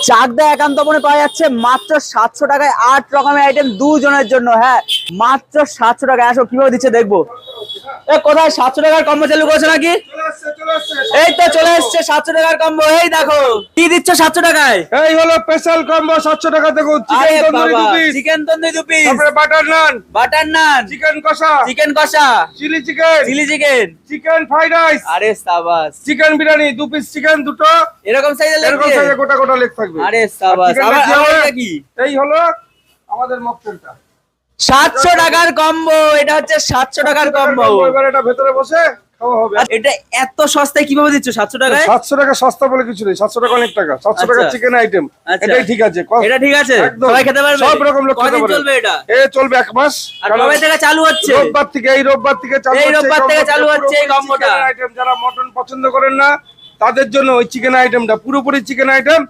চাকদা একান্ত মনে পাওয়া যাচ্ছে মাত্র 700 টাকায় 8 রকমের আইটেম দুজনের জন্য। হ্যাঁ, মাত্র 700 টাকায়। আসো কিভাবে দিচ্ছে দেখবো। কোথায় 700 টাকার কম্বো চালু করেছে নাকি? এই তো চলে এসছে 700 টাকার কম্বো। এই দেখো কি দিচ্ছ 700 টাকায়। এই হলো স্পেশাল কম্বো 700 টাকা থেকে। আরে চিকেন তন্দুরি বাবা, 2 পিস, চিকেন তন্দুরি 2 পিস, তারপরে butter naan, butter naan, chicken kosha, chicken kosha, chilli chicken, chilli chicken, chicken fried rice, আরে সাবাস, চিকেন বিরিয়ানি 2 পিস, চিকেন দুটো, এরকম সাইজের এরকম লাগবে। সাইজে গোটা গোটা লেগ থাকবে। আরে সাবাস। আর আবার চিকেনটা এটা কি? এই হলো আমাদের মকটেলটা 700 টাকার কম্বো। এটা হচ্ছে 700 টাকার কম্বো। এবার এটা ভেতরে বসে খাওয়া হবে। আর এটা এত সস্তায় কিভাবে দিচ্ছ 700 টাকায়? 700 টাকা সস্তা বলে কিছু নেই, 700 টাকা অনেক টাকা। 700 টাকা আচ্ছা। চিকেন আইটেম, আচ্ছা। এটাই ঠিক আছে। এটা ঠিক আছে, একদম। সবাই খেতে পারবে, সব রকম লোক খেতে কদিন পারবে। চলবে এটা? এ চলবে 1 মাস। আর কবে থেকে চালু হচ্ছে? রোববার থেকে, এই রোববার থেকে চালু এই হচ্ছে। রোববার থেকে চালু হচ্ছে এই কম্বোটা। আইটেম যারা মটন পছন্দ করেন না তাদের জন্য ওই চিকেন আইটেমটা পুরোপুরি চিকেন আইটেম